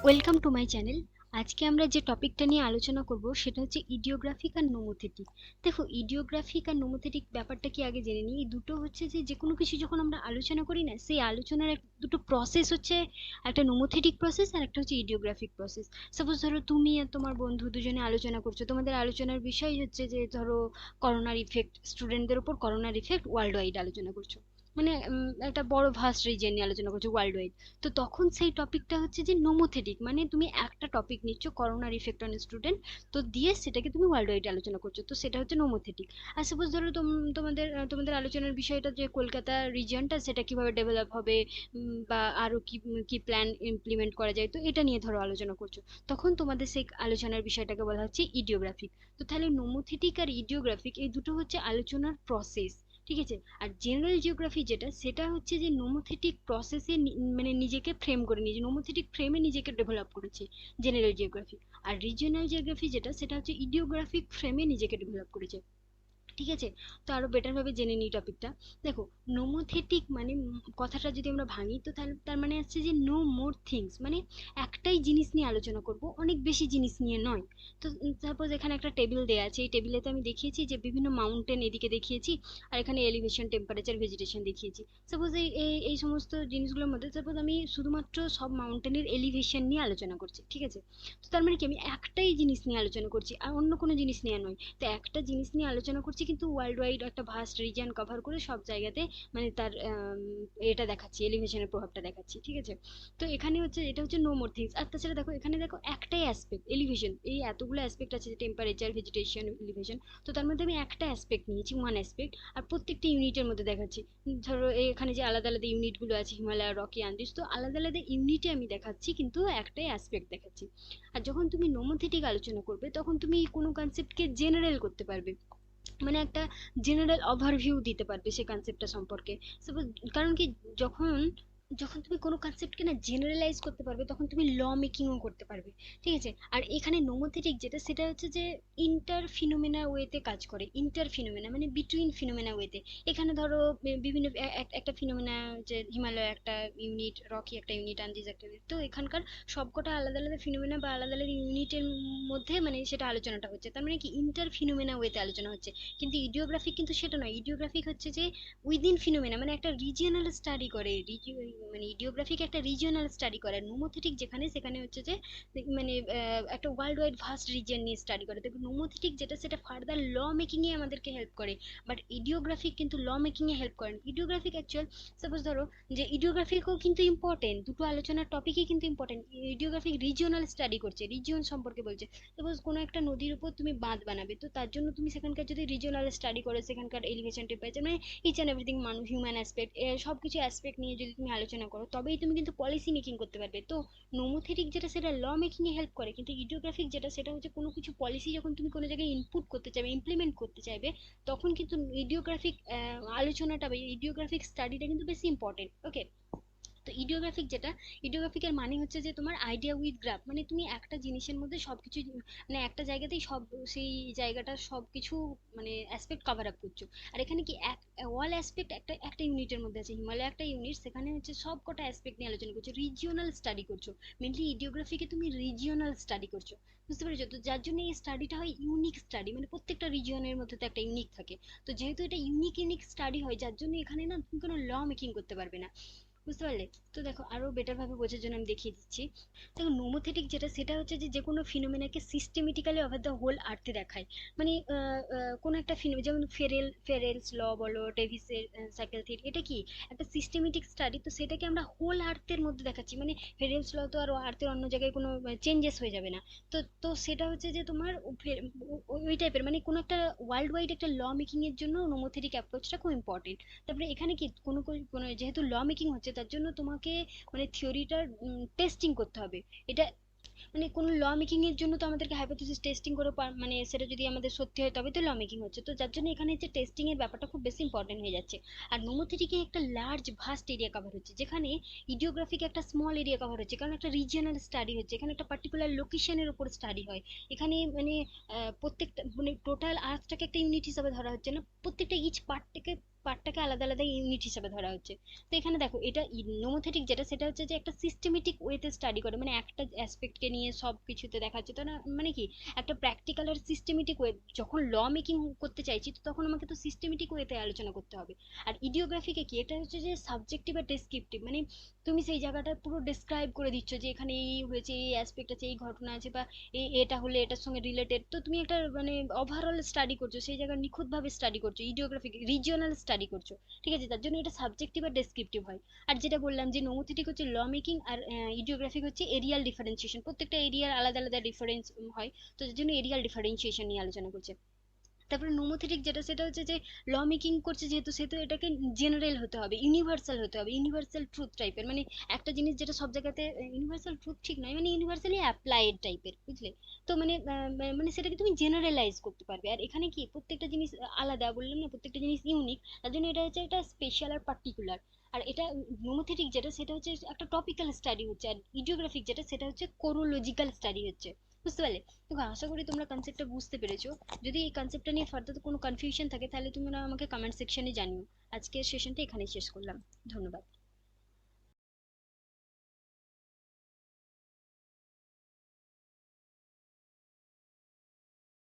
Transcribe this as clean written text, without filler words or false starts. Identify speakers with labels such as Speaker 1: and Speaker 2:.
Speaker 1: Welcome to my channel. আজকে আমরা যে টপিকটা নিয়ে আলোচনা করব সেটা হচ্ছে ইডিওগ্রাফিক আর নোমোথেটিক। দেখো, ইডিওগ্রাফিক আর নোমোথেটিক ব্যাপারটা কি আগে জেনে নিই। এই দুটো হচ্ছে যে যে কোনো কিছু যখন আমরা আলোচনা করি না, সেই আলোচনার দুটো প্রসেস হচ্ছে, একটা নোমোথেটিক প্রসেস আর একটা হচ্ছে ইডিওগ্রাফিক প্রসেস। সাপোজ ধরো তুমি আর তোমার বন্ধু দুজনে আলোচনা করছো, তোমাদের আলোচনার বিষয় হচ্ছে যে ধরো করোনার ইফেক্ট, স্টুডেন্টদের উপর করোনার ইফেক্ট ওয়ার্ল্ড ওয়াইড আলোচনা করছো। মানে একটা বড় ভাস্ট রিজিয়ন নিয়ে আলোচনা করছো ওয়ার্ল্ড ওয়াইড। তো তখন সেই টপিকটা হচ্ছে যে নোমোথেটিক, মানে তুমি একটা টপিক নিচ্ছ করোনার ইফেক্ট অন স্টুডেন্ট, তো দিয়ে সেটাকে তুমি ওয়ার্ল্ড ওয়াইড আলোচনা করছো, তো সেটা হচ্ছে নোমোথেটিক। আর সাপোজ ধরো তোমাদের আলোচনার বিষয়টা যে কলকাতা রিজিয়নটা সেটা কিভাবে ডেভেলপ হবে, বা আরো কি কি প্ল্যান ইমপ্লিমেন্ট করা যায়, তো এটা নিয়ে ধরো আলোচনা করছো। তখন তোমাদের সেই আলোচনার বিষয়টাকে বলা হচ্ছে ইডিওগ্রাফিক। তো তাহলে নোমোথেটিক আর ইডিওগ্রাফিক এই দুটো হচ্ছে আলোচনার প্রসেস, ঠিক আছে। আর জেনারেল জিওগ্রাফি যেটা, সেটা হচ্ছে যে নোমোথেটিক প্রসেসে মানে নিজেকে ফ্রেম করে নিয়েছে, নোমোথেটিক ফ্রেমে নিজেকে ডেভেলপ করেছে জেনারেল জিওগ্রাফি। আর রিজিওনাল জিওগ্রাফি যেটা, সেটা হচ্ছে ইডিওগ্রাফিক ফ্রেমে নিজেকে ডেভেলপ করেছে, ঠিক আছে। তো আরো বেটার ভাবে জেনে নিই টপিকটা। দেখো, নোমোথেটিক মানে কথাটা যদি আমরা ভাঙি, তো তাহলে তার মানে হচ্ছে যে নো মোর থিংস, মানে একটাই জিনিস নিয়ে আলোচনা করব, অনেক বেশি জিনিস নিয়ে নয়। তো সাপোজ এখানে একটা টেবিল দেয়া আছে, এই টেবিলে তো আমি দেখিয়েছি যে বিভিন্ন মাউন্টেন এদিকে দেখিয়েছি, আর এখানে এলিভেশন, টেম্পারেচার, ভেজিটেশন দেখিয়েছি। সাপোজ এই এই এই সমস্ত জিনিসগুলোর মধ্যে সাপোজ আমি শুধুমাত্র সব মাউন্টেনের এলিভেশন নিয়ে আলোচনা করছি, ঠিক আছে। তো তার মানে কি, আমি একটাই জিনিস নিয়ে আলোচনা করছি আর অন্য কোনো জিনিস নিয়ে নয়। তো একটা জিনিস নিয়ে আলোচনা করছি কিন্তু ওয়ার্ল্ড ওয়াইড একটা ভাস্ট রিজিয়ন কভার করে সব জায়গাতে, মানে তার এটা দেখাচ্ছি, এলিভেশনের প্রভাবটা দেখাচ্ছি, ঠিক আছে। তো এখানে হচ্ছে এটা হচ্ছে নো মোর থিংস। আর তাছাড়া দেখো, এখানে দেখো একটাই অ্যাসপেক্ট এলিভেশন, এই এতগুলো অ্যাসপেক্ট আছে, টেম্পারেচার, ভেজিটেশন, এলিভেশন। তো তার মধ্যে আমি একটা অ্যাসপেক্ট নিয়েছি, ওয়ান অ্যাসপেক্ট, আর প্রত্যেকটা ইউনিটের মধ্যে দেখাচ্ছি। ধরো এখানে যে আলাদা আলাদা ইউনিটগুলো আছে, হিমালয়, রকি, আন্দিজ, তো আলাদা আলাদা ইউনিটে আমি দেখাচ্ছি, কিন্তু একটাই অ্যাসপেক্ট দেখাচ্ছি। আর যখন তুমি নোমোথেটিক আলোচনা করবে, তখন তুমি কোনো কনসেপ্টকে জেনারেল করতে পারবে, মানে একটা জেনারেল ওভারভিউ দিতে পারবে সে কনসেপ্টটা সম্পর্কে। সাপোজ, কারণ কি, যখন যখন তুমি কোনো কনসেপ্টকে না জেনারেলাইজ করতে পারবে, তখন তুমি ল মেকিংও করতে পারবে, ঠিক আছে। আর এখানে নোমোথেটিক যেটা, সেটা হচ্ছে যে ইন্টার ফিনোমেনা ওয়েতে কাজ করে, ইন্টার ফিনোমেনা মানে বিটুইন ফিনোমেনা ওয়েতে। এখানে ধরো বিভিন্ন একটা ফিনোমেনা, যে হিমালয় একটা ইউনিট, রকি একটা ইউনিট, আন্দিজ একটা ইউনিট, তো এখানকার সবকটা আলাদা আলাদা ফিনোমেনা বা আলাদা আলাদা ইউনিটের মধ্যে মানে সেটা আলোচনাটা হচ্ছে, তার মানে কি ইন্টার ফিনোমেনা ওয়েতে আলোচনা হচ্ছে। কিন্তু ইডিওগ্রাফিক কিন্তু সেটা নয়, ইডিওগ্রাফিক হচ্ছে যে উইদিন ফিনোমেনা, মানে একটা রিজিওনাল স্টাডি করে, মানে ইডিওগ্রাফিক একটা রিজিওনাল স্টাডি করে। আর নোমোথেটিক যেখানে, সেখানে হচ্ছে যে মানে একটা ওয়ার্ল্ড ওয়াইড ভাস্ট রিজিয়ন নিয়ে স্টাডি করে। দেখো, নোমোথেটিক যেটা, সেটা ফার্দার ল মেকিং এ আমাদেরকে হেল্প করে, বাট ইডিওগ্রাফিক কিন্তু ল মেকিং এ হেল্প করে না। ইডিওগ্রাফিক অ্যাকচুয়াল, সাপোজ ধরো যে ইডিওগ্রাফিকও কিন্তু ইম্পর্টেন্ট, দুটো আলোচনার টপিকই কিন্তু ইম্পর্টেন্ট। ইডিওগ্রাফিক রিজিওনাল স্টাডি করছে, রিজিয়ন সম্পর্কে বলছে। সাপোজ কোনো একটা নদীর উপর তুমি বাঁধ বানাবে, তো তার জন্য তুমি সেখানকার যদি রিজিওনাল স্টাডি করো, সেখানকার এলিভেশন, টেম্পারেচার, মানে ইচ অ্যান্ড এভরিথিং, মানুষ, হিউম্যান অ্যাসপেক্ট, সব কিছু অ্যাসপেক্ট নিয়ে যদি তুমি আলোচনা করো, তবেই তুমি কিন্তু পলিসি মেকিং করতে পারবে। তো নোমোথেটিক যেটা, সেটা ল মেকিং এ হেল্প করে, কিন্তু ইডিওগ্রাফিক যেটা, সেটা হচ্ছে কোনো কিছু পলিসি যখন তুমি কোনো জায়গায় ইনপুট করতে চাইবে, ইমপ্লিমেন্ট করতে চাইবে, তখন কিন্তু ইডিওগ্রাফিক আলোচনাটা বা ইডিওগ্রাফিক স্টাডিটা কিন্তু বেশি ইম্পর্টেন্ট, ওকে। তো ইডিওগ্রাফিক যেটা, ইডিওগ্রাফিকের মানে হচ্ছে যে তোমার আইডিয়া উইথ গ্রাফ, মানে তুমি একটা জিনিসের মধ্যে সবকিছু, মানে একটা জায়গাতেই সব, সেই জায়গাটার সবকিছু মানে অ্যাসপেক্ট কভার আপ করছো। আর এখানে কি অল অ্যাসপেক্ট একটা একটা ইউনিটের মধ্যে আছে, হিমালয় একটা ইউনিট, সেখানে হচ্ছে সব কটা অ্যাসপেক্ট নিয়ে আলোচনা করছো, রিজিওনাল স্টাডি করছো। মেনলি ইডিওগ্রাফিকে তুমি রিজিওনাল স্টাডি করছো, বুঝতে পেরেছো। তো যার জন্য এই স্টাডিটা হয় ইউনিক স্টাডি, মানে প্রত্যেকটা রিজিয়নের মধ্যে তো একটা ইউনিক থাকে। তো যেহেতু এটা ইউনিক ইউনিক স্টাডি হয়, যার জন্য এখানে না তুমি কোনো ল মেকিং করতে পারবে না, বুঝতে পারলে। তো দেখো, আরো বেটার ভাবে বোঝার জন্য আমি দেখিয়ে দিচ্ছি। দেখো, নোমোথেটিক যেটা, সেটা হচ্ছে যে যে কোনো ফিনোমেনাকে সিস্টেমেটিক্যালি ওভার দ্য হোল আর্থে দেখায়। মানে কোনো একটা ফিনোমেনা, যেমন ফেরেলস ল বলো, ডেভিসের সাইকেল থিওরি, এটা কি একটা সিস্টেমেটিক স্টাডি, তো সেটাকে আমরা হোল আর্থের মধ্যে দেখাচ্ছি। মানে ফেরেলস ল তো আর আর্থের অন্য জায়গায় কোনো চেঞ্জেস হয়ে যাবে না। তো তো সেটা হচ্ছে যে তোমার ওই টাইপের, মানে কোনো একটা ওয়ার্ল্ড ওয়াইড একটা ল মেকিং এর জন্য নোমোথেটিক অ্যাপ্রোচটা খুব ইম্পর্টেন্ট। তারপরে এখানে কি কোনো যেহেতু ল মেকিং হচ্ছে, তার জন্য তোমাকে মানে থিওরিটার টেস্টিং করতে হবে। এটা মানে কোনো ল মেকিং এর জন্য তো আমাদেরকে হাইপোথিসিস টেস্টিং করে মানে সেটা যদি আমাদের সত্যি হয়, তবে তো ল মেকিং হচ্ছে। তো যার জন্য এখানে হচ্ছে টেস্টিং এর ব্যাপারটা খুব বেশি ইম্পর্টেন্ট হয়ে যাচ্ছে। আর নোমোথেটিকে একটা লার্জ ভাস্ট এরিয়া কভার হচ্ছে, যেখানে ইডিওগ্রাফিক একটা স্মল এরিয়া কভার হচ্ছে, কারণ একটা রিজিয়নাল স্টাডি হচ্ছে, এখানে একটা পার্টিকুলার লোকেশনের উপর স্টাডি হয়। এখানে মানে প্রত্যেকটা মানে টোটাল আর্থটাকে একটা ইউনিট হিসাবে ধরা হচ্ছে না, প্রত্যেকটা ইচ পার্টটাকে পার্টটাকে আলাদা আলাদা ইউনিট হিসেবে ধরা হচ্ছে। তো এখানে দেখো এটা নোমোথেটিক যেটা সেটা হচ্ছে যে একটা সিস্টেমেটিক ওয়েতে স্টাডি করে, মানে একটা অ্যাসপেক্টকে নিয়ে সব কিছুতে দেখা যাচ্ছে তো না, মানে কি একটা প্র্যাকটিক্যাল আর সিস্টেমেটিক ওয়ে। যখন ল মেকিং করতে চাইছি তো তখন আমাকে তো সিস্টেমেটিক ওয়েতে আলোচনা করতে হবে। আর ইডিওগ্রাফিকে কি, এটা হচ্ছে যে সাবজেক্টিভ আর ডেসক্রিপটিভ, মানে তুমি সেই জায়গাটা পুরো ডেসক্রাইব করে দিচ্ছ যে এখানে এই হয়েছে, এই অ্যাসপেক্ট আছে, এই ঘটনা আছে, বা এটা হলে এটার সঙ্গে রিলেটেড। তো তুমি একটা মানে ওভারঅল স্টাডি করছো, সেই জায়গায় নিখুঁতভাবে স্টাডি করছো, ইডিওগ্রাফিক রিজিওনাল স্টাডি করছো। ঠিক আছে, তার জন্য এটা সাবজেক্টিভ আর ডেসক্রিপটিভ হয়। আর যেটা বললাম যে নোমোথেটিক হচ্ছে ল মেকিং, আর ইডিওগ্রাফিক হচ্ছে এরিয়াল ডিফারেন্সিয়েশন, প্রত্যেকটা এরিয়ার আলাদা আলাদা ডিফারেন্স হয়। তো যার জন্য এরিয়াল ডিফারেন্সিয়েশন নিয়ে আলোচনা করছে। তারপরে নোমোথেটিক যেটা সেটা হচ্ছে যে ল মেকিং করছে যেহেতু সেহেতু এটাকে জেনারেল হতে হবে, ইউনিভার্সাল হতে হবে, ইউনিভার্সাল ট্রুথ টাইপের, মানে একটা জিনিস যেটা সব জায়গাতে ইউনিভার্সাল ট্রুথ ঠিক নয়, মানে ইউনিভার্সালি অ্যাপ্লাইড টাইপের, বুঝলে? তো মানে মানে সেটাকে তুমি জেনারেলাইজ করতে পারবে। আর এখানে কি প্রত্যেকটা জিনিস আলাদা, বললাম না প্রত্যেকটা জিনিস ইউনিক, তার জন্য এটা হচ্ছে একটা স্পেশাল আর পার্টিকুলার। আর এটা নোমোথেটিক যেটা সেটা হচ্ছে একটা টপিক্যাল স্টাডি হচ্ছে, আর ইডিওগ্রাফিক যেটা সেটা হচ্ছে কোরোলজিক্যাল স্টাডি হচ্ছে। বুঝতে পারলে? তো আশা করি তোমরা কনসেপ্টটা বুঝতে পেরেছো। যদি এই কনসেপ্টটা নিয়ে ফার্দার কোনো কনফিউশন থাকে তাহলে তোমরা আমাকে কমেন্ট সেকশনে জানিও। আজকের সেশনটা এখানেই শেষ করলাম। ধন্যবাদ।